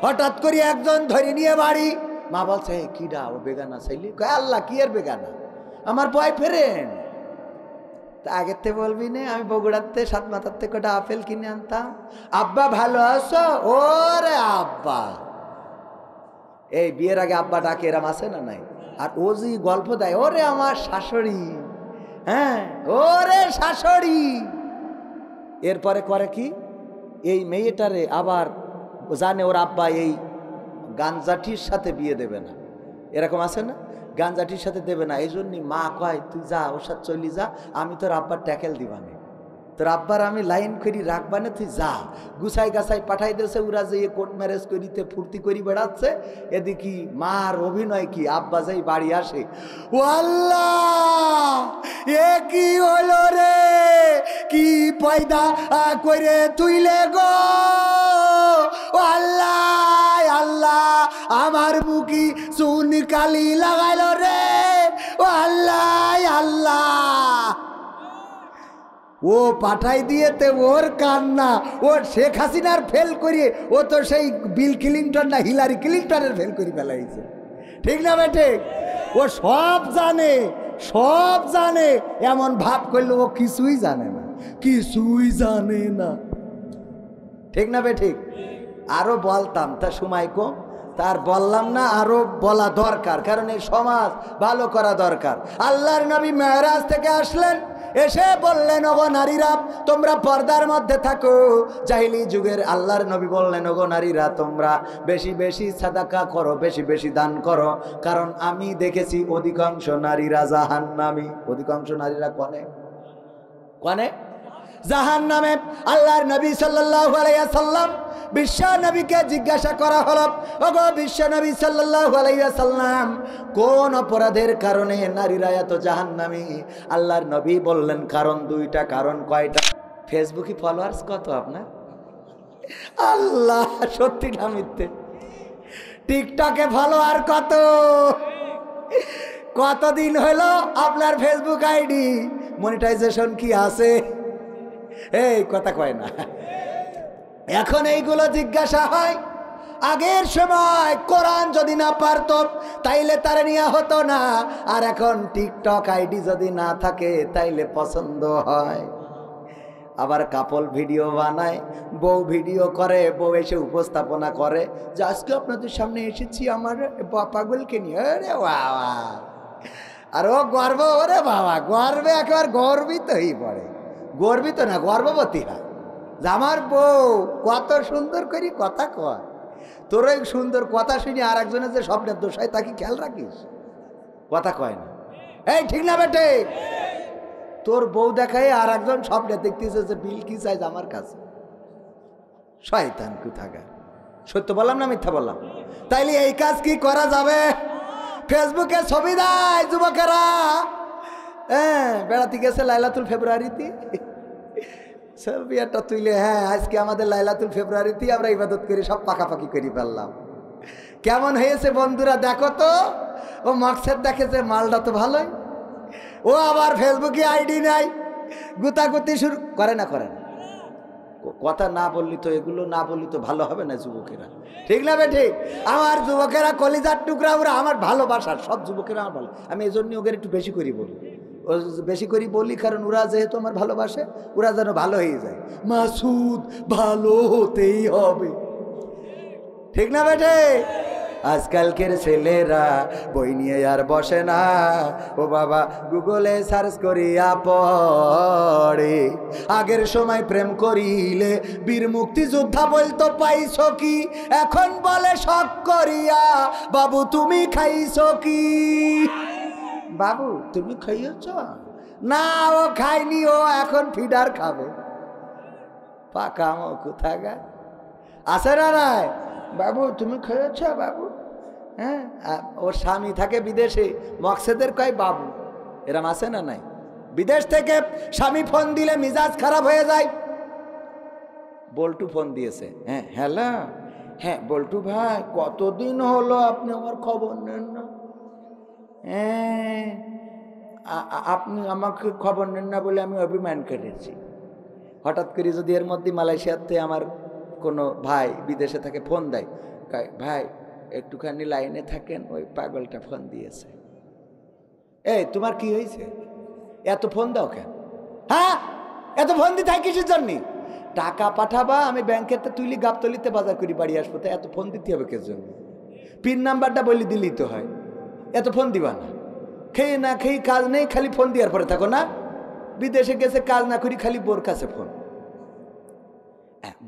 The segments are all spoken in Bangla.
হঠাৎ করে একজন ধরে নিয়ে বাড়ি। মা বলছে কিডা ও বেগানা চাইলি? কয় আল্লাহ কি এর বেগানা, আমার বয়ফ্রেন্ড। তা আগের থেকে বলবি না আমি বগুড়াতে সাত মাথার থেকে কটা আপেল কিনে আনতাম। আব্বা ভালো আছো? ওরে আব্বা, এই বিয়ের আগে আব্বা ডাকে এরম আছে না নাই? আর ও যে গল্প দেয় ওরে আমার শাশুড়ি, হ্যাঁ ওরে শাশুড়ি। এরপরে করে কি, এই মেয়েটারে আবার জানে ওর আব্বা এই গাঞ্জাটির সাথে বিয়ে দেবে না, এরকম আছে না, গাঞ্জাটির সাথে দেবে না। এই জন্যই মা কয় তুই যা ওর সাথে চলি যা, আমি তোর আব্বার ট্যাকেল দিবানে, তোর আব্বার আমি লাইন করি রাখবানে, তুই যা। গুছাই গাছাই পাঠাই দিয়েছে, ওরা যে কোর্ট ম্যারেজ করিতে ফুর্তি করি বেড়াচ্ছে। এদিকে মার অভিনয় কি, আব্বা যাই বাড়ি আসে, ও আল্লাহ এ কি হলো রে, কি পয়দা করে তুইলে গো, ও আল্লাহ আল্লাহ আমার মুখি চুন কালি লাগাইল রে, ও আল্লাহ আল্লাহ। ও পাঠাই দিয়েতে ওর কান্না, ওর শেখ হাসিনার ফেল করিয়ে ও তো সেই বিল ক্লিনটন না হিলারি ক্লিনটনের ফেল করে ফেলাইছে, ঠিক না বেটে? ও সব জানে, সব জানে, এমন ভাব করলে ও কিছুই জানে না, কিছুই জানে না, ঠিক না বেঠিক? আরো বলতাম তা সময় কম, তার বললাম না, আরো বলা দরকার, কারণ এই সমাজ ভালো করা দরকার। আল্লাহর নবী মেরাজ থেকে আসলেন, এসে বললেন ওগো নারীরা তোমরা পর্দার মধ্যে থাকো। জাহিলি যুগের আল্লাহর নবী বললেন ওগো নারীরা তোমরা বেশি বেশি সাদাকা করো, বেশি বেশি দান করো, কারণ আমি দেখেছি অধিকাংশ নারীরা জাহান্নামী। অধিকাংশ নারীরা কনে কনে জাহান্নামে। আল্লাহর নবী সাল্লাল্লাহু আলাইহি ওয়াসাল্লাম বিশ্ব নবীকে জিজ্ঞাসা করা হলো ওগো বিশ্ব নবী সাল্লাল্লাহু আলাইহি ওয়াসাল্লাম কোন অপরাধের কারণে নারীরা এত জাহান্নামী? আল্লাহর নবী বললেন কারণ দুইটা। কারণ কয়টা? ফেসবুকে ফলোয়ার্স কত আপনার? আল্লাহ সত্যি না মিথ্যে? টিকটকে ফলোয়ার কত? কতদিন হলো আপনার ফেসবুক আইডি? মনিটাইজেশন কি আছে? এই কথা কয় না। এখন এইগুলো জিজ্ঞাসা হয়। আগের সময় কোরআন যদি না পারত তাইলে তার নিয়ে হতো না, আর এখন টিকটক আইডি যদি না থাকে তাইলে পছন্দ হয়। আবার কাপল ভিডিও বানায়, বউ ভিডিও করে, বউ এসে উপস্থাপনা করে যে আজকে আপনাদের সামনে এসেছি আমার পাগলকে নিয়ে। আরে বাবা, আর ও গর্ব, ওরে বাবা গর্বে একেবারে গর্বিত হয়ে পড়ে। গর্বিত না, গর্ভবতী হয় যে আমার বউ কত সুন্দর করি কথা কয়। তোর এই সুন্দর কথা শুনি আর একজনের যে স্বপ্নের দোষ হয় তা কি খেয়াল রাখিস? কথা কয় না, এই ঠিক না বেটে? তোর বউ দেখায় আর একজন স্বপ্নে দেখতেছে যে বিল কি চাইছে আমার কাছে। শয়তান কোথাকার। সত্য বললাম না মিথ্যা বললাম? তাইলে এই কাজ কি করা যাবে? ফেসবুকে ছবি দেয় যুবকেরা, হ্যাঁ বেড়াতে গেছে লাইলাতুল ফেব্রুয়ারিতে, ছবি একটা তুইলে, হ্যাঁ আজকে আমাদের লাইলাতুল ফেব্রুয়ারিতে আমরা ইবাদত করি, সব পাকাপাকি করে ফেললাম। কেমন হয়েছে বন্ধুরা দেখো তো? ও মাকসেদ দেখেছে মালটা তো ভালোই, ও আবার ফেসবুকে আইডি নাই, গুতাগুতি শুরু করে না। করে না, কথা না বললি তো, এগুলো না বললি তো ভালো হবে না যুবকেরা, ঠিক না বে ঠিক? আমার যুবকেরা কলিজার টুকরা, ওরা আমার ভালোবাসার, সব যুবকেরা আমার ভালো। আমি এই জন্য ওদের একটু বেশি করি বলি, ও বেশি করি বলি কারণ ওরা যেহেতু আমার ভালোবাসে, ওরা যেন ভালো হয়ে যায়। মাসুদ ভালো হতেই হবে, ঠিক না বেটে? আজকালকের ছেলেরা বই নিয়ে আর বসে না, ও বাবা গুগলে সার্চ করিয়া পড়ে। আগের সময় প্রেম করিলে বীর মুক্তিযোদ্ধা বলতো পাইছো কি, এখন বলে শখ করিয়া বাবু তুমি খাইছো কি। বাবু তুমি খাইয়েছ না? ও খায়নি, ও এখন ফিডার খাবে। পাকামো কোথাকা আছে না নাই? বাবু তুমি খেয়েছ বাবু? হ্যাঁ, ওর স্বামী থাকে বিদেশে, মকসেদের কয় বাবু, এরম আছে না নাই? বিদেশ থেকে স্বামী ফোন দিলে মিজাজ খারাপ হয়ে যায়। বল্টু ফোন দিয়েছে, হ্যাঁ হ্যালো, হ্যাঁ বল্টু ভাই কতদিন হলো আপনি আমার খবর নেন না? হ্যাঁ আপনি আমাকে খবর নেন না বলে আমি অভিমান করেছি। হঠাৎ করে যদি এর মধ্যে মালয়েশিয়াতে আমার কোনো ভাই বিদেশে থাকে ফোন দেয়, ভাই একটুখানি লাইনে থাকেন, ওই পাগলটা ফোন দিয়েছে। এই তোমার কি হয়েছে, এত ফোন দাও কেন? হ্যাঁ, এত ফোন দিতে হয় কিসের জন্য? টাকা পাঠাবা, আমি ব্যাংকেতে তুলি গাবতলিতে বাজার করি বাড়ি আসবো, তা এত ফোন দিতে হবে কে জন্য? পিন নাম্বারটা বলি দিলেই তো হয়, এত ফোন দিবা না। খেয়ে না খেয়ে কাজ নেই, খালি ফোন দেওয়ার পরে থাকো না। বিদেশে গেছে কাজ না করি, খালি বোর কাছে ফোন।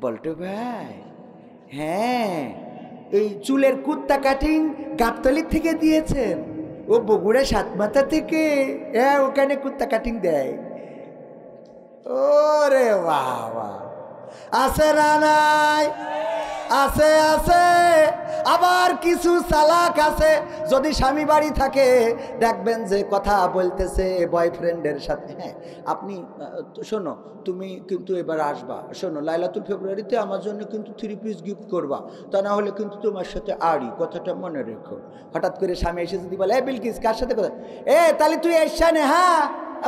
বলতো ভাই, হ্যাঁ এই চুলের কুত্তা কাটিং গাবতলির থেকে দিয়েছেন, ও বগুড়া সাতমাথা থেকে, হ্যাঁ ওখানে কুত্তা কাটিং দেয়। ওরে বাবা, আছে না নাই? আছে আছে। আবার কিছু চালাক আছে, যদি স্বামী বাড়ি থাকে দেখবেন যে কথা বলতেছে বয়ফ্রেন্ডের সাথে। হ্যাঁ আপনি শোনো, তুমি কিন্তু এবার আসবা, শোনো লাইলাতুল ফেব্রুয়ারিতে আমার জন্য কিন্তু 3 পিস গিফট করবা, তা না হলে কিন্তু তোমার সাথে আড়ি, কথাটা মনে রেখো। হঠাৎ করে স্বামী এসে যদি বলে, এ বিলকিস কার সাথে কথা, তাহলে তুই এসছা নে, হ্যাঁ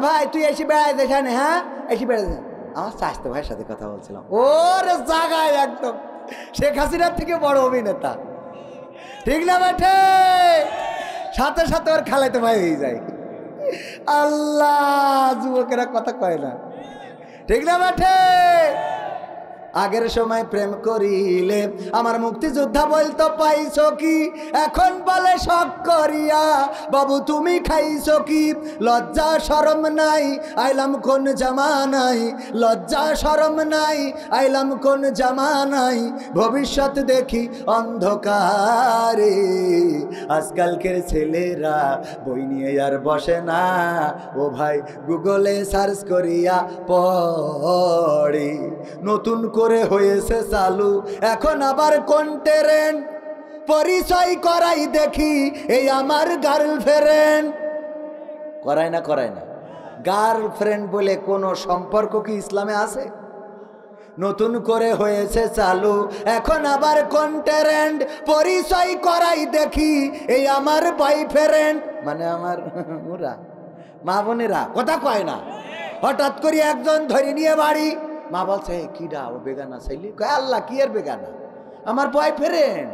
ভাই তুই এসে বেড়াই দেখা নে, হ্যাঁ এসে বেড়াই। আমার স্বাস্থ্য ভাইয়ের সাথে কথা বলছিলাম, ওরে জাগায় একদম শেখ হাসিনার থেকে বড় অভিনেতা, ঠিক না বেঠে? সাথে সাথে ওর খালাইতে ভাই হয়ে যায়। আল্লাহ, যুবকেরা কথা কয় না, ঠিক না বেঠে? আগের সময় প্রেম করিলে আমার মুক্তিযোদ্ধা বলতো পাইছো কি, এখন বলে শখ করিয়া বাবু তুমি খাইছো কি। লজ্জা শরম নাই, আইলাম কোন জামানাই, লজ্জা শরম নাই, আইলাম কোন জামানাই, ভবিষ্যৎ দেখি অন্ধকারে। আজকালকের ছেলেরা বই নিয়ে আর বসে না, ও ভাই গুগলে সার্চ করিয়া পড়ে। নতুন করে হয়েছে চালু এখন আবার কোন ট্রেন্ড, পরিচয় করাই দেখি এই আমার গার্লফ্রেন্ড। করায় না করায় না? গার্লফ্রেন্ড বলে কোনো সম্পর্ক কি ইসলামে আছে? নতুন করে হয়েছে চালু এখন আবার কোন ট্রেন্ড, পরিচয় করাই দেখি এই আমার বয়ফ্রেন্ড। মানে আমার ওরা মা বোনেরা কথা কয় না। হঠাৎ করে একজন ধরে নিয়ে বাড়ি, মা বলছে কিডা ও বেগানা চাইলি, কয় আল্লাহ কি আর বেগানা, আমার বয়ফ্রেন্ড।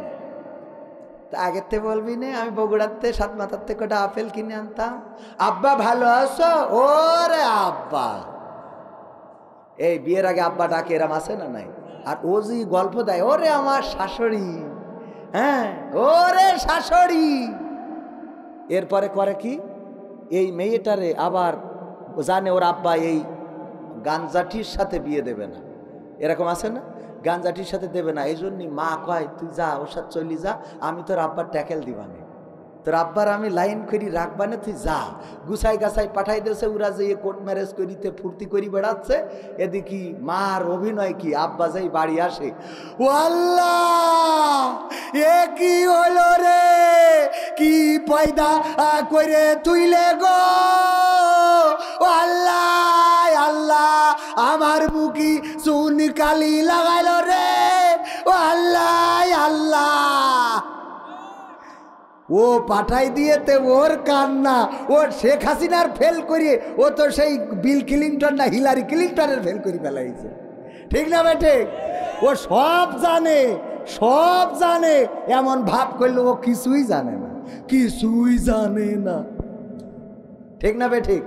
তা আগের থেকে বলবি না, আমি বগুড়াতে সাতমাথার থেকে কটা আপেল কিনে আনতাম। আব্বা ভালো আছো? ওরে আব্বা, এই বিয়ের আগে আব্বা ডাকে, এরম আছে না নাই? আর ও যে গল্প দেয়, ওরে আমার শাশুড়ি, হ্যাঁ ওরে শাশুড়ি। এরপরে করে কি, এই মেয়েটারে আবার জানে ওর আব্বা এই গাঞ্জাটির সাথে বিয়ে দেবে না, এরকম আছে না? গাঞ্জাটির সাথে দেবে না, এই জন্যই মা কয় তুই যা ওর সাথে চলি যা, আমি তোর আব্বার ট্যাকেল দিবানে, তোর আব্বার আমি লাইন করি রাখবানে, তুই যা। গুছাই গাছাই পাঠাই দিয়েছে, ওরা যে কোর্ট ম্যারেজ করিতে ফুর্তি করি বেড়াচ্ছে, এদিকে মার অভিনয় কি, আব্বা যাই বাড়ি আসে, ও আল্লাহ এ কি হলো রে, কি পয়দা করে তুইলে গো, ও আল্লাহ আল্লাহ আমার বুকি চুন কালি লাগাইল রে, ও আল্লাহ আল্লাহ। ও পাঠাই দিয়েতে ওর কান্না, ওর শেখ হাসিনার ফেল করিয়ে ও তো সেই বিল ক্লিনটন না হিলারি ক্লিনটনের ফেল করে ফেলাইছে, ঠিক না বেটে? ও সব জানে, সব জানে, এমন ভাব করলে ও কিছুই জানে না, কিছুই জানে না, ঠিক না বেঠিক?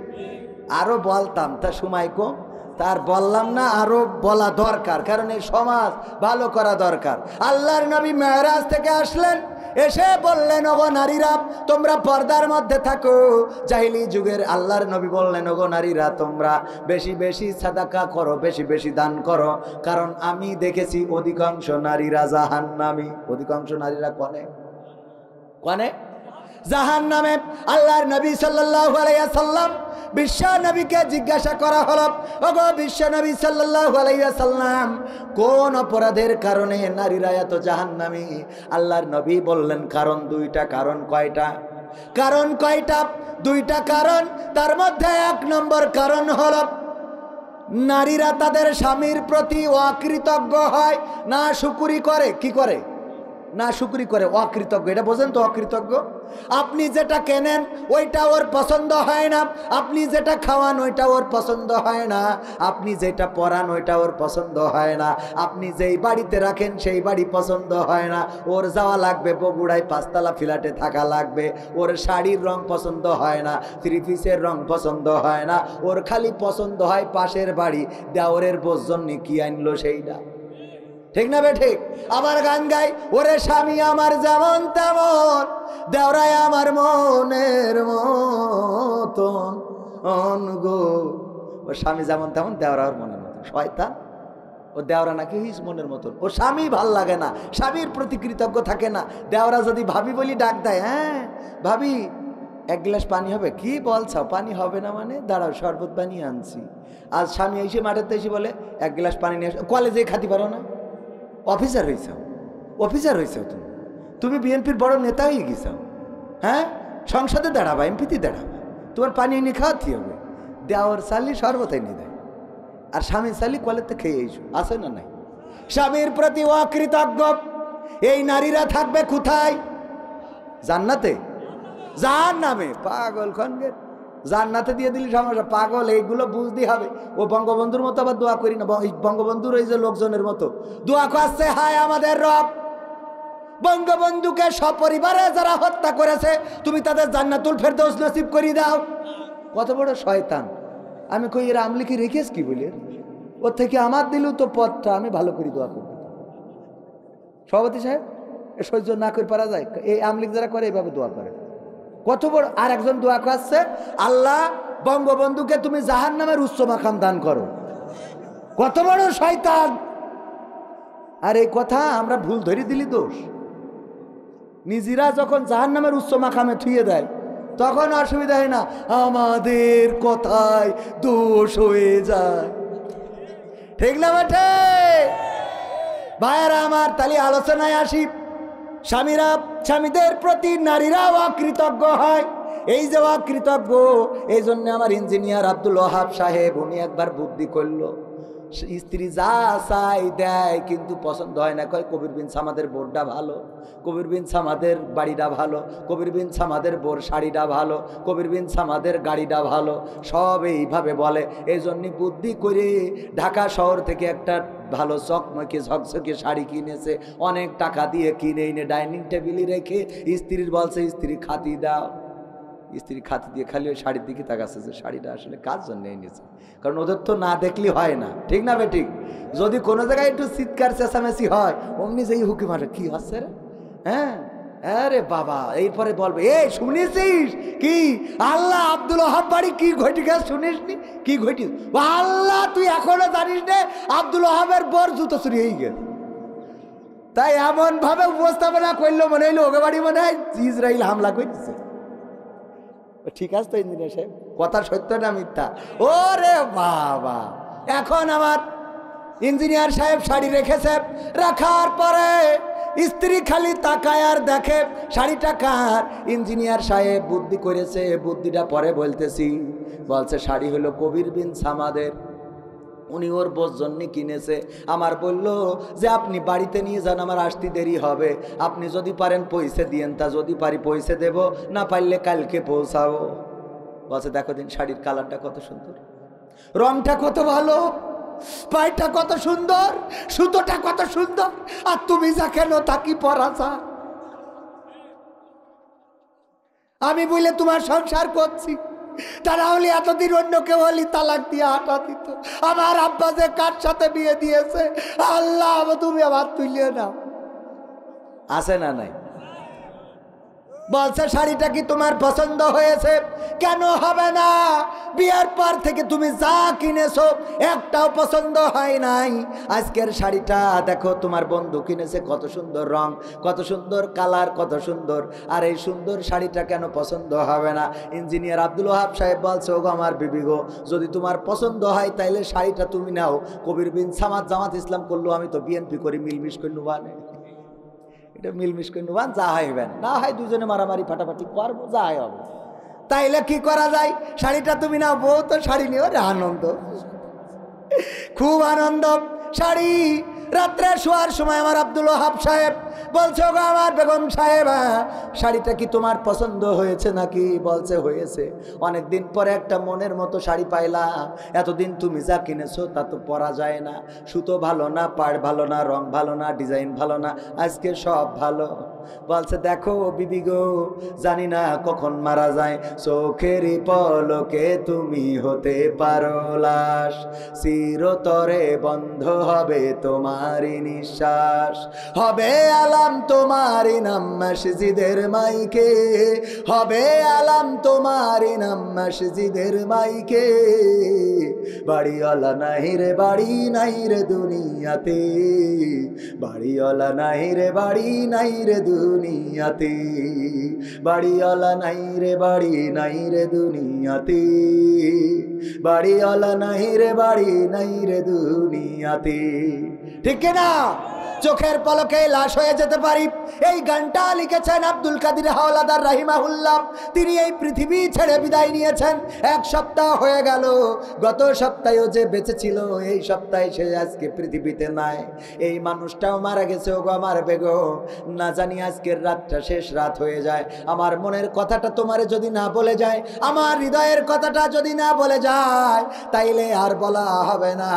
আরো বলতাম, তা সময় কম, তার বললাম না, আরো বলা দরকার, কারণ এই সমাজ ভালো করা দরকার। আল্লাহর নবী মেরাজ থেকে আসলেন, এসে বললেন ওগো নারীরা তোমরা পর্দার মধ্যে থাকো। জাহিলি যুগের আল্লাহর নবী বললেন ওগো নারীরা তোমরা বেশি বেশি সাদাকা করো, বেশি বেশি দান করো, কারণ আমি দেখেছি অধিকাংশ নারীরা জাহান্নামী। অধিকাংশ নারীরা কনে কনে জাহান্নামে। আল্লাহর নবী সাল্লাল্লাহু আলাইহি সাল্লাম বিশ্ব নবীকে জিজ্ঞাসা করা হলো, ওগো বিশ্ব নবী সাল্লাল্লাহু আলাইহি সাল্লাম কোন অপরাধের কারণে নারীরা এত জাহান্নামী? আল্লাহর নবী বললেন কারণ দুইটা। কারণ কয়টা? কারণ কয়টা? দুইটা কারণ। তার মধ্যে 1 নম্বর কারণ হলো নারীরা তাদের স্বামীর প্রতি অকৃতজ্ঞ হয়, না শুকরি করে। কি করে? না শুকরি করে, অকৃতজ্ঞ। এটা বোঝেন তো, অকৃতজ্ঞ। আপনি যেটা কেনেন ওইটা ওর পছন্দ হয় না, আপনি যেটা খাওয়ান ওইটা ওর পছন্দ হয় না, আপনি যেটা পরান ওইটা ওর পছন্দ হয় না, আপনি যেই বাড়িতে রাখেন সেই বাড়ি পছন্দ হয় না, ওর যাওয়া লাগবে বগুড়ায় 5 তলা ফ্ল্যাটে থাকা লাগবে, ওর শাড়ির রং পছন্দ হয় না, 3 পিসের রং পছন্দ হয় না, ওর খালি পছন্দ হয় পাশের বাড়ি দেওরের বোঝজন্যে কি আনলো সেইটা। ঠিক না বে ঠিক? আবার গান গাই, ওরে স্বামী আমার যেমন তেমন, দেওরাই আমার মনের মতন গো। ও স্বামী যেমন তেমন, দেওরা ওর মনের মতন। শয়তান, ও দেওরা নাকি হিস মনের মতন, ও স্বামী ভাল লাগে না, স্বামীর প্রতি কৃতজ্ঞ থাকে না। দেওরা যদি ভাবি বলি ডাক দেয়, হ্যাঁ ভাবি 1 গ্লাস পানি হবে? কি বলছ পানি হবে না মানে? দাঁড়াও শরবত বানিয়ে আনছি। আজ স্বামী এসে মাঠেতে এসে বলে 1 গ্লাস পানি নিয়ে, কলেজে খাতি পারো না? অফিসার হয়েছ, অফিসার হয়েছ, তুমি বিএনপির বড় নেতা হয়ে গেছ, হ্যাঁ সংসদে দাঁড়াবা, এমপিতে দাঁড়াবা, তোমার পানি এনে খাওয়াতে হবে। দেওয়ার চালি শরবত এনে দেয়, আর স্বামীর চালি কলেজতে খেয়ে এসো। আছে না নাই? স্বামীর প্রতি অকৃতজ্ঞ এই নারীরা থাকবে কোথায়? জান্নাতে? জাহান্নামে। পাগল খনগের, জান্নাতে দিয়ে দিলি সমস্যা। পাগল, এইগুলো বুঝতে হবে। ও বঙ্গবন্ধুর মতো আবার দোয়া করি না, বঙ্গবন্ধুর ওই যে লোকজনের মতো দোয়া করছে, হায় আমাদের রব, বঙ্গবন্ধুকে সপরিবারে যারা হত্যা করেছে তুমি তাদের জান্নাতুল ফেরদৌস নসিব করে দাও। কত বড় শয়তান! আমি কই এর আমলিকি রেখেছ কি বলে, ওর থেকে আমার দিল তো পথটা, আমি ভালো করে দোয়া করব। সভাপতি সাহেব, সহ্য না করে পারা যায়? এই আমলিক যারা করে এইভাবে দোয়া করে। কত বড়! আর একজন দোয়া করছে, আল্লাহ বঙ্গবন্ধুকে তুমি জাহান্নামের উচ্চ মাকাম দান করো। কত বড় শয়তান! আর এই কথা আমরা ভুল ধরে দিলি দোষ। নিজেরা যখন জাহান্নামের উচ্চ মাকামে থুয়ে দেয় তখন অসুবিধা হয় না, আমাদের কথায় দোষ হয়ে যায়। ঠিক না বেটে? ভাইয়ারা আমার, তাহলে আলোচনায় আসি। স্বামীরা, স্বামীদের প্রতি নারীরা অকৃতজ্ঞ হয়। এই যে অকৃতজ্ঞ, এই জন্য আমার ইঞ্জিনিয়ার আব্দুল ওয়াহাব সাহেব উনি একবার বুদ্ধি করলো, স্ত্রী যা চাই দেয় কিন্তু পছন্দ হয় না। কয় কবির বিন সামাদের বোরটা ভালো, কবির বিন সামাদের বাড়িটা ভালো, কবির বিন সামাদের বোর শাড়িটা ভালো, কবির বিন সামাদের গাড়িটা ভালো, সব এইভাবে বলে। এই জন্যে বুদ্ধি করে ঢাকা শহর থেকে একটা ভালো চকমকে ঝকঝকে শাড়ি কিনেছে, অনেক টাকা দিয়ে কিনে এনে ডাইনিং টেবিলে রেখে স্ত্রীর বলছে, স্ত্রী খাতি দাও। স্ত্রী খাতি দিয়ে খালি ওই শাড়ির দিকে তাকাচ্ছে যে শাড়িটা আসলে কার জন্য এনেছে, কারণ ওদের তো না দেখলে হয় না। ঠিক না বেঠিক? যদি কোনো জায়গায় একটু চিৎকার চেঁচামেচি হয় অমনি যেই হুকি মারে, কি হচ্ছে রে, হ্যাঁ আরে বাবা, এরপরে বলবে, এই শুনেছিস কি আল্লাহ আব্দুল ওয়াহাব বাড়ি কি ঘটি গেছে শুনিস নি? কি ঘটি? আল্লাহ তুই এখনো জানিস নে আব্দুল ওয়াহাবের বর জুতো চুরি হয়ে গেছে। তাই এমন ভাবে উপস্থাপনা করলো মনে হইলো ওকে বাড়ি মনে হয় ইসরায়েল হামলা করছে। ঠিক আছে তো ইঞ্জিনিয়ার সাহেব, কথা সত্য না মিথ্যা? ওরে বাবা! এখন আমার ইঞ্জিনিয়ার সাহেব শাড়ি রেখেছে, রাখার পরে স্ত্রী খালি তাকায় আর দেখে শাড়িটা কার। ইঞ্জিনিয়ার সাহেব বুদ্ধি করেছে, বুদ্ধিটা পরে বলতেছি। বলছে শাড়ি হলো কবির বিন সামাদের, উনি ওর বোঝ জন্য কিনেছে। আমার বলল যে আপনি বাড়িতে নিয়ে যান, আমার আসতে দেরি হবে, আপনি যদি পারেন পয়সা দিয়েন, তা যদি পারি পয়সা দেব, না পারলে কালকে পৌঁছাবো। বলছে দেখো দিন শাড়ির কালারটা কত সুন্দর, রংটা কত ভালো, পায়টা কত সুন্দর, সুতোটা কত সুন্দর, আর তুমি যা কেন তা কি পরা যা? আমি বলে তোমার সংসার করছি, তারা হলে এতদিন অন্য কেউ হলি তালাক দিয়ে হাঁটা দিত। আমার আব্বা যে কার সাথে বিয়ে দিয়েছে, আল্লাহ তুমি আবার তুলিয়ে নাও। আছে না নাই? বলছে শাড়িটা কি তোমার পছন্দ হয়েছে? কেন হবে না? বিয়ের পর থেকে তুমি যা কিনেছো একটাও পছন্দ হয় নাই। আজকের শাড়িটা দেখো তোমার বন্ধু কিনেছে, কত সুন্দর রং, কত সুন্দর কালার, কত সুন্দর, আর এই সুন্দর শাড়িটা কেন পছন্দ হবে না? ইঞ্জিনিয়ার আব্দুল ওয়াহাব সাহেব বলছে, ওগো আমার বিবি গো, যদি তোমার পছন্দ হয় তাইলে শাড়িটা তুমি নাও। কবির বিন সামাদ জামাত ইসলাম করলো, আমি তো বিএনপি করি, মিলমিশ করে নুবানে, এটা মিলমিশ করে নুবান, যা হইবেন না হয় দুজনে মারামারি ফাটাফাটি করবো, যা হবে। তাইলে কি করা যায়? শাড়িটা তুমি নাও। বউ তো শাড়ি নিয়ে আনন্দ, খুব আনন্দ। শাড়ি রাত্রে শোয়ার সময় আমার আব্দুল ওয়াহাব সাহেব বলছে, ওগো আমার বেগম সাহেবা, শাড়িটা কি তোমার পছন্দ হয়েছে নাকি? বলছে হয়েছে। অনেকদিন পরে একটা মনের মতো শাড়ি পাইলাম। এতদিন তুমি যা কিনেছো তা তো পরা যায় না, সুতো ভালো না, পাড় ভালো না, রং ভালো না, ডিজাইন ভালো না, আজকে সব ভালো। বলছে দেখো বিবি গো, জানি না কখন মারা যায়, চোখেরই পলকে তুমি হতে পারো লাশ, চিরতরে বন্ধ হবে তোমারই নিঃশ্বাস, হবে আলাম তোমারই নাম মসজিদের মাইকে, হবে আলাম তোমারই নাম মসজিদের মাইকে, বাড়িওয়ালা নাই রে বাড়ি নাই রে দুনিয়াতে, বাড়িওয়ালা নাই রে বাড়ি নাই রে দুনিয়াতে, বাড়িওয়ালা নাই রে বাড়ি নাই রে দুনিয়াতে, বাড়িওয়ালা নাই রে বাড়ি নাই রে দুনিয়াতে। ঠিক না? চোখের পলকে লাশ হয়ে যেতে পারি। এই গানটা লিখেছেন আব্দুল কাদের হাওলাদার রাহিমাহুল্লাহ। তিনি এই পৃথিবী ছেড়ে বিদায় নিয়েছেন। এক সপ্তাহ হয়ে গেল। গত সপ্তাহেও যে বেঁচে ছিল, এই সপ্তাহে সে আজকে পৃথিবীতে নাই। এই মানুষটাও মারা গেছে। ওগো আমার বেগম, না জানি আজকের রাতটা শেষ রাত হয়ে যায়। আমার মনের কথাটা তোমারে যদি না বলে যায়, আমার হৃদয়ের কথাটা যদি না বলে যায়, তাইলে আর বলা হবে না।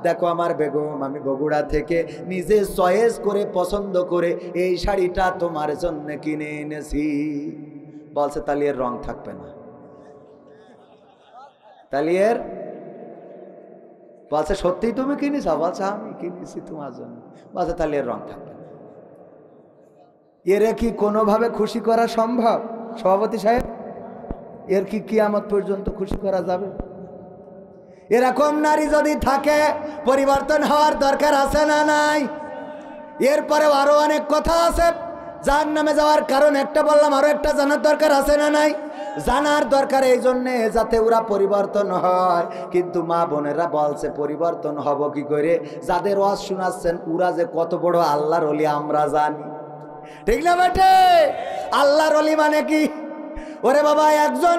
দেখো আমার বেগম, আমি বগুড়া থেকে নিজে চয়েস করে পছন্দ করে এই শাড়িটা তোমার জন্য কিনে এনেছি। বলছে তাহলে এর রং থাকবে না। তাহলে এর বলছে সত্যি তুমি কিনেছ? বলছে আমি কিনেছি তোমার জন্য। বলছে তাহলে এর রং থাকবে না। এর কি কোনোভাবে খুশি করা সম্ভব? সভাপতি সাহেব, এর কি কিয়ামত পর্যন্ত খুশি করা যাবে? এরকম নারী যদি থাকে, পরিবর্তন হওয়ার দরকার আছে না নাই? এরপরেও আরো অনেক কথা আছে। জাহান্নামে যাওয়ার কারণ একটা বললাম, আরো একটা জানার দরকার আছে না নাই? জানার দরকার এই জন্যে যাতে ওরা পরিবর্তন হয়। কিন্তু মা বোনেরা বলছে পরিবর্তন হব কি করে? যাদের ওয়াজ শোনাচ্ছেন ওরা যে কত বড় আল্লাহর ওলি আমরা জানি। ঠিক না বেটে? আল্লাহর ওলি মানে কি? ওরে বাবা, একজন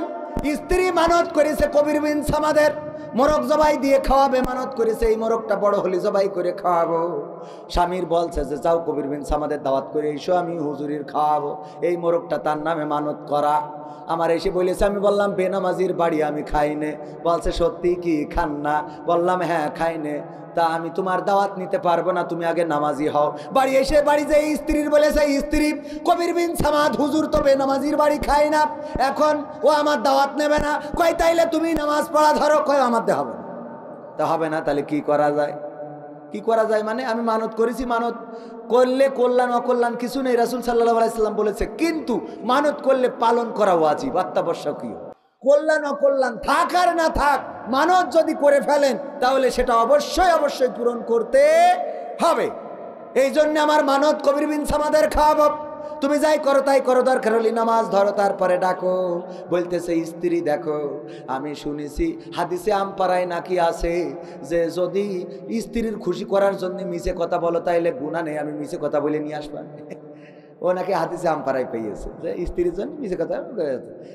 স্ত্রী মানত করেছে কবির বিন সামাদের, মোরগ জবাই দিয়ে খাওয়াবে মানত করেছে। এই মোরগটা বড় হলে জবাই করে খাওয়াবো। স্বামীর বলছে যে যাও কবির বিন সামাদের দাওয়াত করে এসো, আমি হুজুরির খাওয়াবো। এই মোরগটা তার নামে মানত করা। আমার এসে বলেছে, আমি বললাম বেনামাজির বাড়ি আমি খাইনে। বলছে সত্যি কি খান না? বললাম হ্যাঁ খাইনে। তা আমি তোমার দাওয়াত নিতে পারবো না, তুমি আগে নামাজি হও। বাড়ি এসে বাড়ি যে স্ত্রীর বলেছে, স্ত্রী কবির বিন সামাদ হুজুর তো বেনামাজির বাড়ি খায় না, এখন ও আমার দাওয়াত নেবে না। কয় তাইলে তুমি নামাজ পড়া ধরো। কয় আমার দেওয়া হবে না। তা হবে না, তাহলে কি করা যায়? কি করা যায় মানে আমি মানত করেছি, মানত করলে কল্যাণ অকল্যাণ কিছু নেই, রাসূল সাল্লাল্লাহু আলাইহি সাল্লাম বলেছে। কিন্তু মানত করলে পালন করা ওয়াজিব, অত্যাবশ্যকীয়। কল্যাণ অকল্যাণ থাক আর না থাক, মানত যদি করে ফেলেন তাহলে সেটা অবশ্যই অবশ্যই পূরণ করতে হবে। এই জন্য আমার মানত কবির বিন সামাদের খাওয়াবো। তুমি যাই করো তাই করো, দরকার হলে নামাজ ধরো, তারপরে ডাকো। বলতেছে স্ত্রী দেখো, আমি শুনেছি হাদিসে আমপাড়ায় নাকি আছে যে যদি স্ত্রীর খুশি করার জন্য মিছে কথা বলো তাইলে গুনাহ নেই, আমি মিছে কথা বলে নিয়ে আসবা। ও নাকি হাদিসে আমপাড়ায় পেয়েছে যে স্ত্রীর জন্য মিছে কথা।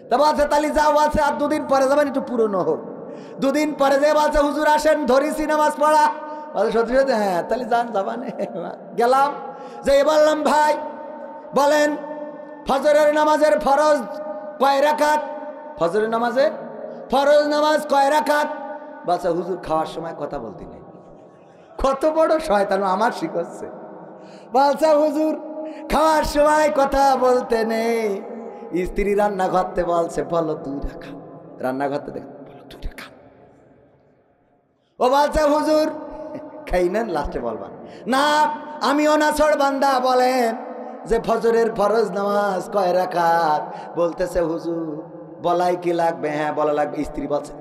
তা বলছে তাহলে যাও, বলছে আর দুদিন পরে যাবেন, একটু পুরনো হোক। দুদিন পরে যে বলছে হুজুর আসেন ধরিছি নামাজ পড়া। বলছে সত্যি সত্যি? হ্যাঁ তাহলে যান, যাবানে। গেলাম, যে বললাম ভাই বলেন ফজরের নামাজের ফরজ কয় রাকাত? ফজরের নামাজের ফরজ নামাজ কয় রাকাত? বলছে হুজুর খাওয়ার সময় কথা বলতে নেই। কত বড় শয়তান আমার শিখাচ্ছে। বলছে হুজুর খাওয়ার সময় কথা বলতে নেই। স্ত্রী রান্নাঘরতে বলছে বলো 2 রাকাত। রান্নাঘরতে দেখ বলো 2 রাকাত। ও বলছে হুজুর খাই নেন, লাস্টে বলবা না আমিও নাছড় বান্দা। বলেন যে ফজরের ফরজ নামাজ কয় রাকাত? বলতেছে হুজুর বলাই কি লাগবে? হ্যাঁ বলা লাগবে। স্ত্রী বলছে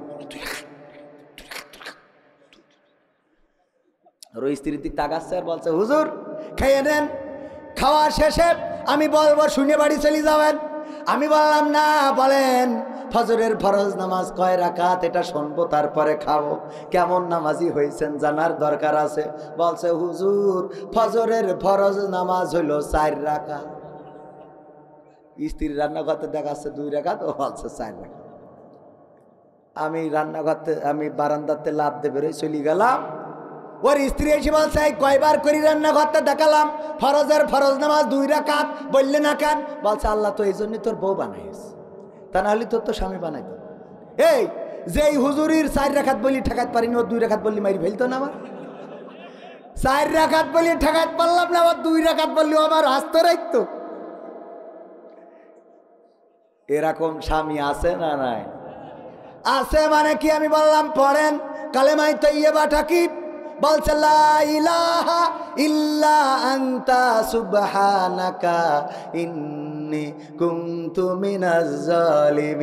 স্ত্রীর দিক তাকাচ্ছে আর বলছে হুজুর খেয়ে নেন, খাওয়া শেষে আমি বলবো শুনে বাড়ি চলে যাবেন। আমি বললাম না, বলেন ফজরের ফরজ নামাজ কয় রাকাত এটা শুনবো তারপরে খাবো। কেমন নামাজি হয়েছেন জানার দরকার আছে। বলছে হুজুর ফজরের ফরজ নামাজ হইল 4 রাকাত। স্ত্রী রান্নাঘরতে দেখাচ্ছে 2 রাকাত, ও বলছে 4 রাকাত। আমি রান্নাঘরতে, আমি বারান্দাতে লাফ দিয়ে বেরোয় চলে গেলাম। ওর স্ত্রী এসে বলছে কয়বার করি রান্না করতে দেখালাম, ফরজ নামাজ 2 রাকাত, বললে না কেন? বলছে আল্লাহ তো এই জন্যই তোর বউ বানাইস, তা না হলে তোর তো স্বামী বানাইতো। এই যেই হুজুরির 4 রাকাত বলি ঠেকাতে পারিনি, ওর 2 রাকাত বললি মারি ফেলতো না আমার। 4 রাকাত বলি ঠেকাতে পারলাম না, আবার 2 রাকাত বললি আমার হাসতে রাখতো। এরকম স্বামী আছে না নাই? আছে। মানে কি? আমি বললাম পড়েন কালেমায়ে তাইয়্যিবাটা কি? বলছে লা ইলাহা ইল্লা আনতা সুবহানাকা ইন্নী কুনতু মিনাজ জালিমিন।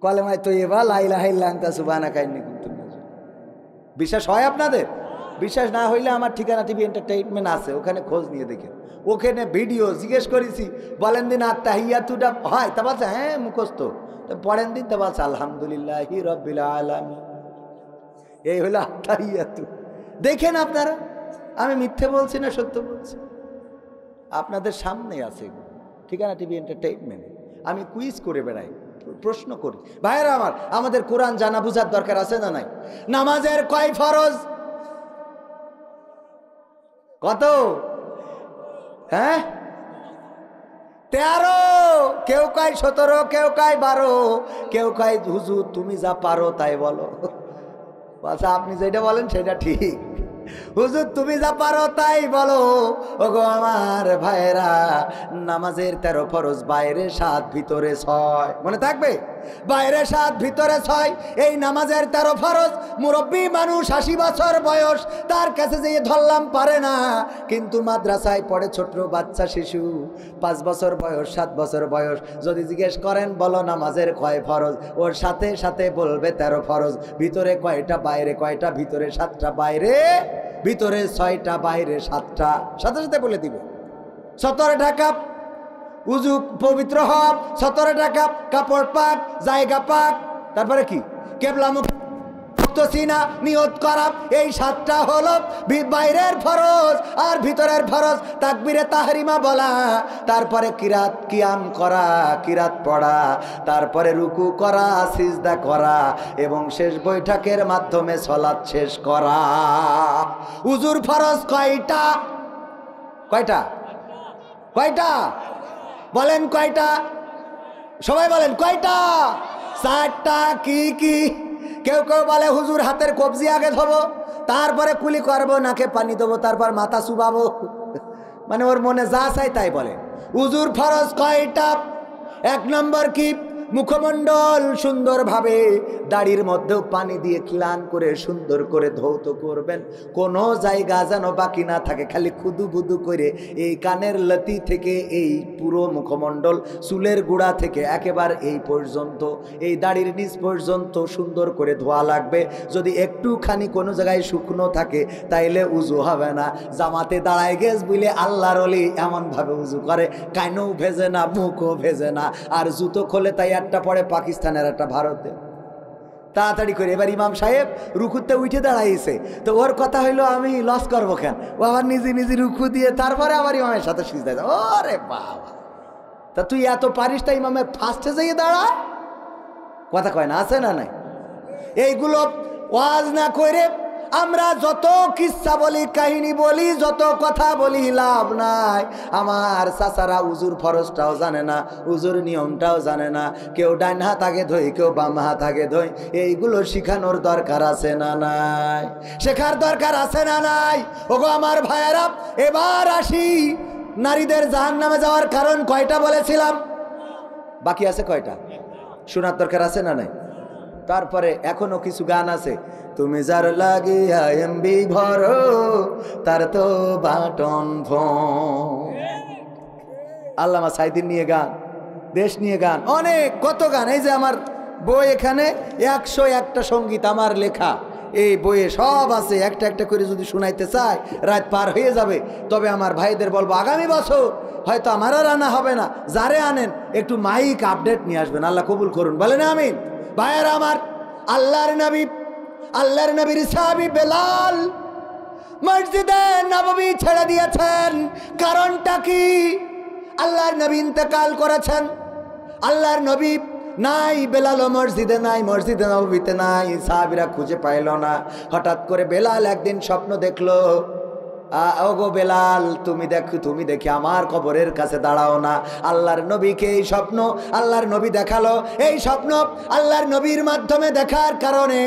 কালেমায়ে তাইয়্যিবা লা ইলাহা ইল্লা আনতা সুবহানাকা ইন্নী কুনতু মিনাজ জালিমিন। বিশ্বাস হয় আপনাদের? বিশ্বাস না হইলে আমার ঠিকানা টিভি এন্টারটেইনমেন্ট আছে, ওখানে খোঁজ নিয়ে দেখেন। ওখানে ভিডিও জিজ্ঞেস করেছি, বলেন দিন আত্তাহিয়াতুটা হয়? তা বলছে হ্যাঁ মুখস্থ। তো পড়েন দিন, তা বলছে আলহামদুলিল্লাহি রাব্বিল আলামিন। এই হলো আত্তাহিয়াতু। দেখেন আপনারা, আমি মিথ্যে বলছি না সত্য বলছি? আপনাদের সামনে আছে ঠিকানা টিভি এন্টারটেইনমেন্ট। আমি কুইজ করে বেড়াই, প্রশ্ন করি। ভাইয়েরা আমার, আমাদের কোরআন জানা বুঝার দরকার আছে না নাই? নামাজের কয় ফরজ? কত? হ্যাঁ 13। কেউ কয় 17, কেউ কয় 12, কেউ কয় হুজুর তুমি যা পারো তাই বলো। আচ্ছা আপনি যেটা বলেন সেটা ঠিক, হুজুর তুমি যা পারো তাই বলো। ওগো আমার ভাইরা, নামাজের 13 ফরজ, বাইরে 7 ভিতরে 6। মনে থাকবে? বাইরে 7 ভিতরে 6। এই নামাজের 13 ফরজ মুরব্বী মানুষ 80 বছর বয়স, তার কাছে যেয়ে ধরলাম পারে না। কিন্তু মাদ্রাসায় পড়ে ছোট বাচ্চা শিশু, 5 বছর বয়স, 7 বছর বয়স, যদি জিজ্ঞেস করেন বলো নামাজের কয় ফরজ, ওর সাথে সাথে বলবে 13 ফরজ। ভিতরে কয়টা, বাইরে কয়টা? ভিতরে 7টা, বাইরে ভিতরে 6টা, বাইরে 7টা। সাথে সাথে বলে দিবে। 17 টাকা উজু পবিত্র হব, 17 টাকা কাপড় পাক, জায়গা পাক, তারপরে কি? কেবলা মুখ সিনা নিয়ত করা। এই 7টা হলো বাইরের ফরজ, আর ভিতরের ফরজ তাকবীরে তাহরিমা বলা, তারপরে কিরাত কিয়াম করা, কিরাত পড়া, তারপরে রুকু করা, সিজদা করা, এবং শেষ বৈঠকের মাধ্যমে সালাত শেষ করা। উজুর ফরজ কয়টা? কয়টা? কয়টা? বলেন কয়টা? সবাই বলেন কয়টা? 4টা। কি কি? কেউ কেউ বলে হুজুর হাতের কবজি আগে ধোবো, তারপরে কুলি করবো, নাকে পানি দেবো, তারপর মাথা চুবাবো। মানে ওর মনে যা চাই তাই বলে। হুজুর ফরজ কয়টা? 1 নম্বর কি? মুখমণ্ডল সুন্দরভাবে দাড়ির মধ্যেও পানি দিয়ে ক্লান করে সুন্দর করে ধৌত করবেন, কোনো জায়গা যেন বাকি না থাকে, খালি খুদু বুদু করে এই কানের লতি থেকে এই পুরো মুখমণ্ডল, চুলের গোড়া থেকে একেবারে এই পর্যন্ত, এই দাড়ির নিচ পর্যন্ত সুন্দর করে ধোয়া লাগবে। যদি একটুখানি কোনো জায়গায় শুকনো থাকে তাইলে উজু হবে না। জামাতে দাঁড়ায় গেছ বলে আল্লাহর ওলি এমনভাবে উজু করে, কাইনও ভেজে না, মুখও ভেজে না, আর জুতো খোলে তাই একটা পড়ে পাকিস্তানের, একটা ভারতে। তাড়াতাড়ি করে এবার ইমাম সাহেব রুকুতে উঠে দাঁড়াইছে, তো ওর কথা হইলো আমি লস করবো কেন, ও আবার নিজে নিজে রুকু দিয়ে তারপরে আবার ইমামের সাথে সিজদায় যায়। ওরে বাবা, তা তুই এত পারিস তা ইমামের ফার্স্টে যাইয়ে দাঁড়া? কথা কয় না, আছে না নাই? এইগুলো ওয়াজ না করে আমরা যত কিচ্ছা বলি, কাহিনী বলি, যত কথা বলি, লাভ নাই। আমার চাচারা উজুর ফরজটাও জানে না, উজুর নিয়মটাও জানে না। কেউ ডাইন হাত আগে ধোয়, কেউ বাম হাত আগে ধোয়। এইগুলো শিখানোর দরকার আছে না নাই? শেখার দরকার আছে না নাই? ওগো আমার ভাইয়েরা, এবার আসি নারীদের জাহান্নামে যাওয়ার কারণ কয়টা বলেছিলাম? বাকি আছে কয়টা? শোনার দরকার আছে না নাই? তারপরে এখনো কিছু গান আছে। তুমি যার লাগিয়া এমবি ভরো, তার তো বাটন ফোন। আল্লামা সাইদিন নিয়ে গান, দেশ নিয়ে গান, অনেক কত গান। এই যে আমার বই, এখানে 101টা সঙ্গীত আমার লেখা, এই বইয়ে সব আছে। একটা একটা করে যদি শোনাইতে চাই রাত পার হয়ে যাবে। তবে আমার ভাইদের বলবো আগামী বছর হয়তো আমার আর আনা হবে না, যারে আনেন একটু মাইক আপডেট নিয়ে আসবেন। আল্লাহ কবুল করুন, বলেন আমিন। ভাইয়েরা আমার, আল্লাহর নবীর সাহাবী বেলাল মসজিদে নববী ছেড়ে দিয়েছেন। কারণটা কি? আল্লাহর নবী ইন্তেকাল করেছেন। আল্লাহর নবী নাই, বেলালও মসজিদে নাই, মসজিদে নববীতে নাই, সাহাবীরা খুঁজে পাইল না। হঠাৎ করে বেলাল একদিন স্বপ্ন দেখলো, ওগো বেলাল, তুমি দেখি আমার কবরের কাছে দাঁড়াও না। আল্লাহর নবীকে এই স্বপ্ন আল্লাহর নবী দেখালো। এই স্বপ্ন আল্লাহর নবীর মাধ্যমে দেখার কারণে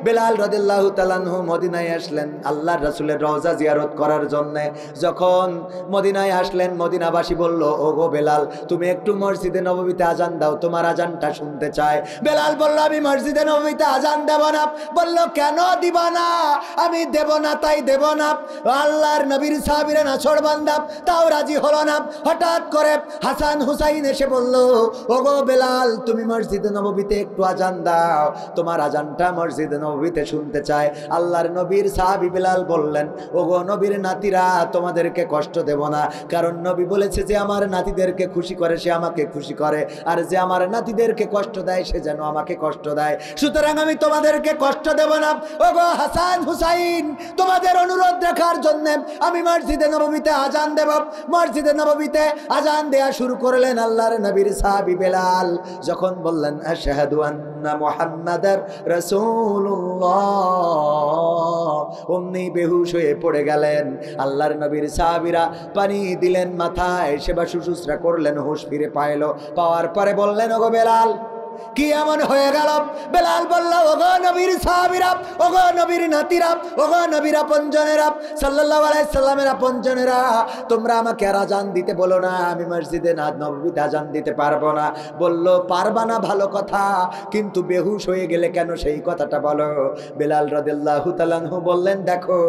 বেলাল রাদিয়াল্লাহু তাআলা আনহু মদিনায় আসলেন আল্লাহর রাসূলের রওজা জিয়ারত করার জন্য। যখন মদিনায় আসলেন, মদিনাবাসী বলল, ওগো বেলাল, তুমি একটু মসজিদে নববীতে আজান দাও, তোমার আজানটা শুনতে চায়। বেলাল বলল, আমি মসজিদে নববীতে আজান দেব না। বলল, কেন দিবা না? আমি দেব না তাই দেব না। আল্লাহ নবীর সাহাবীরা নাছোড়বান্দা, তাও রাজি হলো না। হঠাৎ করে হাসান হুসাইন এসে বলল, ওগো বেলাল, তুমি মসজিদে নববীতে একটু আজান দাও, তোমার আজানটা মসজিদে নববীতে শুনতে চায়। আল্লাহর নবীর সাহাবী বেলাল বললেন, ওগো নবীর নাতিরা, তোমাদেরকে কষ্ট দেব না, কারণ নবী বলেছে যে আমার নাতিদেরকে খুশি করে সে আমাকে খুশি করে, আর যে আমার নাতিদেরকে কষ্ট দেয় সে যেন আমাকে কষ্ট দেয়, সুতরাং আমি তোমাদেরকে কষ্ট দেব না। ওগো হাসান হুসাইন, তোমাদের অনুরোধ রাখার জন্য আমি মসজিদে নববীতে আজান দেব। মসজিদে নববীতে আজান দেয়া শুরু করলেন আল্লাহর নবীর সাহাবী বেলাল। যখন বললেন আশহাদু আন্না মুহাম্মাদার রাসূলুল্লাহ, অমনি বেহুশ হয়ে পড়ে গেলেন। আল্লাহর নবীর সাহাবীরা পানি দিলেন মাথায়, সেবা শুশ্রূষা করলেন, হুঁশ ফিরে পাইল। পাওয়ার পরে বললেন, ওগো বেলাল, কি এমন হয়ে গেল? বেলাল বলল, ওগো নবীর সাহাবীরা, ওগো নবীর নাতিরা, ওগো নবীর আপনজনেরা, সাল্লাল্লাহু আলাইহি সাল্লামের আপনজনেরা, তোমরা আমাকে আর আজান দিতে বলো না, আমি মসজিদে নববীতে আজান দিতে পারবো না। বলল, পারবা না ভালো কথা, কিন্তু বেহুশ হয়ে গেলে কেন সেই কথাটা বলো। বেলাল রাদিয়াল্লাহু তাআলা আনহু বললেন, দেখো,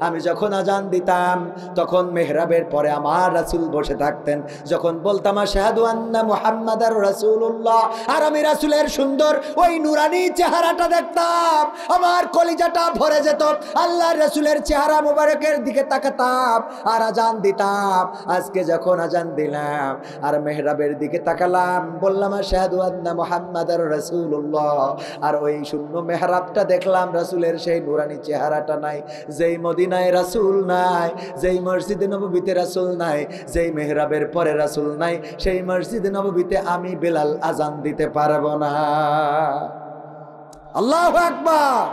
আমি যখন আজান দিতাম তখন মেহরাবের পরে আমার রাসূল বসে থাকতেন। যখন বলতাম আশহাদু আন্না মুহাম্মাদার রাসূলুল্লাহ, আর আমি রাসূলের সুন্দর ওই নুরানি চেহারাটা দেখতাম, আমার কলিজাটা ভরে যেত। আল্লাহর রাসূলের চেহারা মোবারকের দিকে তাকাতাম আর আজান দিতাম। আজকে যখন আজান দিলাম আর মেহরাবের দিকে তাকালাম, বললাম আশহাদু আন্না মুহাম্মাদার রাসূলুল্লাহ, আর ওই শূন্য মেহরাবটা দেখলাম, রাসূলের সেই নুরানি চেহারাটা নাই। যেই মদিনায় রাসূল নাই, যেই মসজিদে নববীতে রাসূল নাই, যেই মেহরাবের পরে রাসূল নাই, সেই মসজিদে নববীতে আমি বেলাল আজান দিতে পারবো না। আল্লাহু আকবার।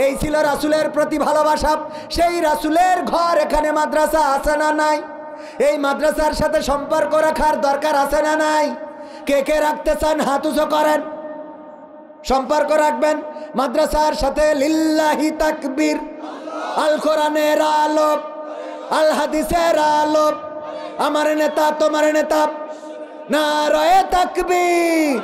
এই ছিল রাসূলের প্রতি ভালোবাসা। সেই রাসূলের ঘর এখানে মাদ্রাসা আছে না নাই? এই মাদ্রাসার সাথে সম্পর্ক রাখার দরকার আছে না নাই? কে কে রাখতে চান হাত উঁচু করেন। সম্পর্ক রাখবেন মাদ্রাসার সাথে। লিল্লাহি তাকবীর। আল কোরআনের আলো, আল হাদিসের আলো, আমার নেতা তোমার নেতা, নারায়ে তাকবীর।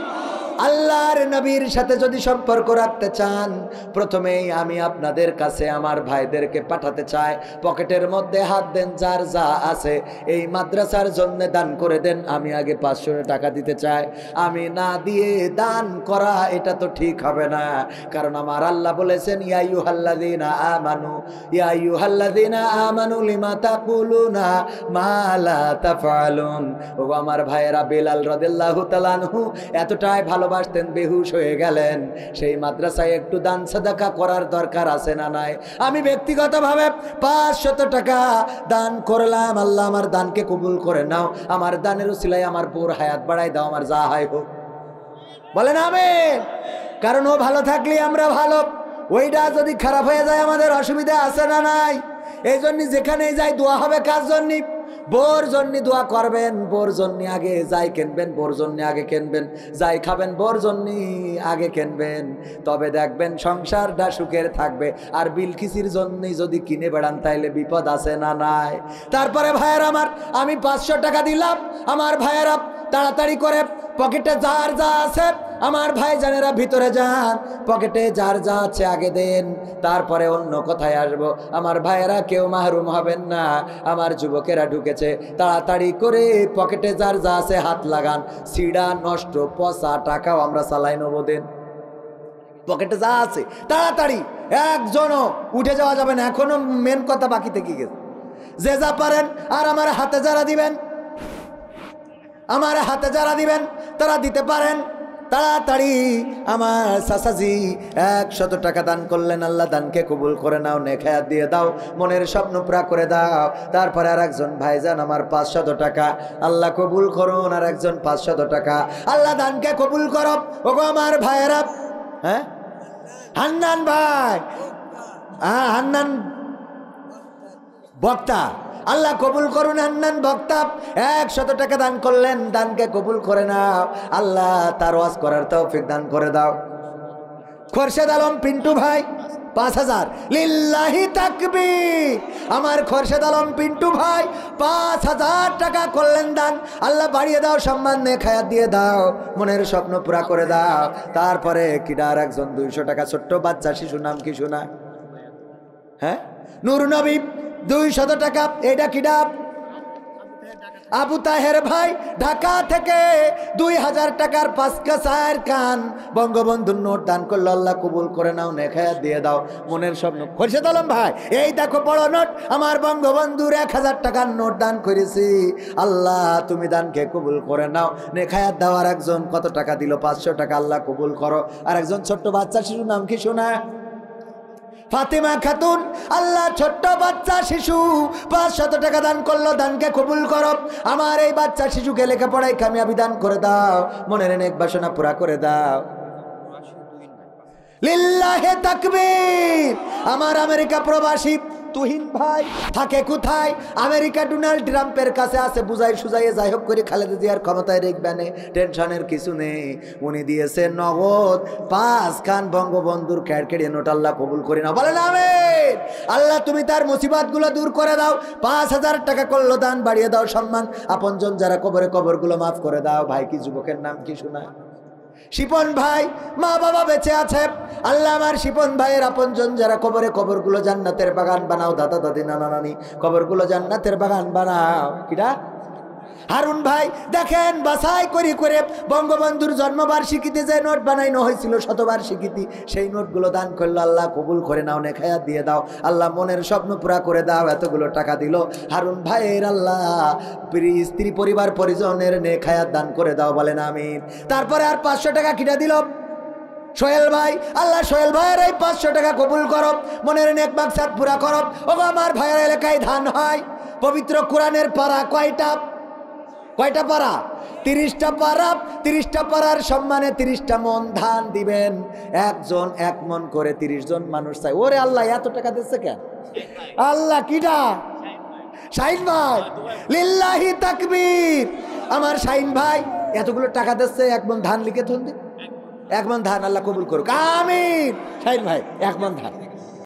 আল্লাহর নবীর সাথে যদি সম্পর্ক রাখতে চান, প্রথমেই আমি আপনাদের কাছে আমার ভাইদেরকে পাঠাতে চাই, পকেটের মধ্যে হাত দেন, যার যা আছে এই মাদ্রাসার জন্য দান করে দেন। আমি আগে 500 টাকা দিতে চাই। আমি না দিয়ে দান করা এটা তো ঠিক হবে না, কারণ আমার আল্লাহ বলেছেন, ইয়া আইয়ুহাল্লাযীনা আমানু, ইয়া আইয়ুহাল্লাযীনা আমানু লিমা তাকুলুনা মা লা তাফআলুন। ও আমার ভাইয়েরা, বেলাল রাদিয়াল্লাহু তাআলা আনহু এতটাই ভালোবাসতেন, বেহুশ হয়ে গেলেন। সেই মাদ্রাসায় একটু দান সাদাকা করার দরকার আছে না নাই? আমি ব্যক্তিগতভাবে 500 টাকা দান করলাম। আল্লাহ আমার দানকে কবুল করে নাও। আমার দানের উসিলায় আমার বউর হায়াত বাড়াই দাও, আমার যা হয় হোক। বলেন আমিন। কারণ ও ভালো থাকলে আমরা ভালো। ওইটা যদি খারাপ হয়ে যায় আমাদের অসুবিধা আছে না নাই? এই জন্য যেখানেই যাই দোয়া হবে কার জন্য? বোর জন্য দোয়া করবেন। বোর জন্য আগে যাই কিনবেন, বোর জন্য আগে কিনবেন। যাই খাবেন, বোর জন্য আগে কিনবেন। তবে দেখবেন সংসারটা সুখের থাকবে। আর বিলকিসির জন্য যদি কিনে বেড়ান তাইলে বিপদ আছে না নাই? তারপরে ভাইয়েরা আমার, আমি 500 টাকা দিলাম। আমার ভাইয়েরা তাড়াতাড়ি করে পকেটে যার যা আছে, আমার ভাই জানেরা ভিতরে যান, পকেটে যার যা আছে আগে দেন, তারপরে অন্য কথায় আসবো। আমার ভাইয়েরা কেউ মাহরুম হবেন না। আমার যুবকেরা ঢুকেছে, তাড়াতাড়ি করে পকেটে যার যা আছে হাত লাগান। সিডা নষ্ট পচা টাকাও আমরা চালাই নেবো, দেন। পকেটে যা আছে তাড়াতাড়ি, একজনও উঠে যাওয়া যাবে না। এখনো মেন কথা বাকি থেকে গেছে। যে যা পারেন, আর আমার হাতে যারা দিবেন, আমার হাতে যারা দিবেন তারা দিতে পারেন। তাড়াতাড়ি আমার চাচাজি 100 টাকা দান করলেন, আল্লাহ দানকে কবুল করে নাও, নেক হায়াত দিয়ে দাও, মনের স্বপ্ন পুরা করে দাও। তারপরে আর একজন ভাইজান আমার 500 টাকা, আল্লাহ কবুল করুন। আর একজন 500 টাকা, আল্লাহ দানকে কবুল করো। ওগো আমার ভাইয়েরা, হ্যাঁ হান্নান ভাই, হ্যাঁ হান্নান বক্তা, আল্লাহ কবুল করুন। হান্নান বক্তা 100 টাকা দান করলেন, দানকে কবুল করে নাও, আল্লাহ তার ওয়াজ করার তৌফিক দান করে দাও। খোরশেদ আলম পিন্টু ভাই 5000, লিল্লাহি তাকবীর। আমার খোরশেদ আলম পিন্টু ভাই 5000 টাকা করলেন দান, আল্লাহ বাড়িয়ে দাও, সম্মান নেক হায়াত দিয়ে দাও, মনের স্বপ্ন পুরা করে দাও। তারপরে কিডার একজন 200 টাকা, ছোট্ট বাচ্চা শিশু, নাম কি শোনা? হ্যাঁ নূর নবী 200 টাকা। এটা কিডা? আবু তাহের ভাই ঢাকা থেকে 2000 টাকার 5 কাছার কান বঙ্গবন্ধুর নোট দান করলো, আল্লাহ কবুল করে নাও, নেক হায়াত দিয়ে দাও, মনের স্বপ্ন। খোরশেদ আলম ভাই এই দেখো বড় নোট, আমার বঙ্গবন্ধুর 1000 টাকার নোট দান করেছি, আল্লাহ তুমি দানকে কবুল করে নাও, নেক হায়াত দাও। আর একজন কত টাকা দিল? 500 টাকা, আল্লাহ কবুল করো। আর একজন ছোট্ট বাচ্চা শিশু, নাম কি শোনা? ফাতেমা খাতুন, আল্লাহ ছোট্ট বাচ্চা শিশু 500 টাকা দান করলো, দানকে কবুল করো। আমার এই বাচ্চা শিশুকে লেখাপড়ায় কামিয়াবি দান করে দাও, মনের নেক বাসনা পুরা করে দাও। লিল্লাহি তাকবীর। আমার আমেরিকা প্রবাসী তুহিন ভাই থাকে কোথায়? আমেরিকা ডোনাল্ড ট্রাম্পের কাছে আছে, বুঝাই সুজাইয়ে যাই হোক করে খালেদা জিয়ার ক্ষমতায় রেখবেনে, টেনশনের কিছু নেই। উনি দিয়েছে নগদ 5 খান বঙ্গবন্ধুর ক্যাড়কেড়িয়ে নোট, আল্লাহ কবুল করি না, বলেন আমিন। আল্লাহ তুমি তার মুসিবতগুলো দূর করে দাও। 5000 টাকা করলো দান, বাড়িয়ে দাও সম্মান, আপনজন যারা কবরে, কবরগুলো মাফ করে দাও। ভাই কি যুবকের নাম কি শোনা? শিপন ভাই, মা বাবা বেঁচে আছে, আল্লাহ আমার শিপন ভাইয়ের আপনজন যারা কবরে, কবরগুলো জান্নাতের বাগান বানাও। দাদা দাদি নানা নানি কবরগুলো জান্নাতের বাগান বানাও। কিরা? হারুন ভাই দেখেন বাছাই করে করে বঙ্গবন্ধুর জন্মবার্ষিকীতে যে নোট বানাইনো হয়েছিল, শতবার্ষিকীতে, সেই নোটগুলো দান করলো, আল্লাহ কবুল করে নাও, নেক হায়াত দিয়ে দাও, আল্লাহ মনের স্বপ্ন পুরা করে দাও। এতগুলো টাকা দিল হারুন ভাইয়ের, আল্লাহ স্ত্রী পরিবার পরিজনের নেক হায়াত দান করে দাও, বলেন আমিন। তারপরে আর 500 টাকা কিটা দিল সোহেল ভাই, আল্লাহ সোহেল ভাইয়ের এই 500 টাকা কবুল করো, মনের নেক মাকসাদ পুরা করো। ও আমার ভাইয়ের এলাকায় ধান হয়, পবিত্র কোরআনের পারা কয়টা? কয়টা পারা? 30টা পারা। 30টা পারার সম্মানে 30টা মন ধান দিবেন, একজন 1 মন করে 30 জন মানুষ চাই। ওরে আল্লাহ এত টাকা দিচ্ছে কেন? আল্লাহ কিডা? শাহিন ভাই, লিল্লাহি তাকবীর। আমার শাহিন ভাই এতগুলো টাকা দিচ্ছে, 1 মন ধান লিখে থন দিন, 1 মন ধান, আল্লাহ কবুল করুক, আমিন। শাহিন ভাই 1 মন ধান।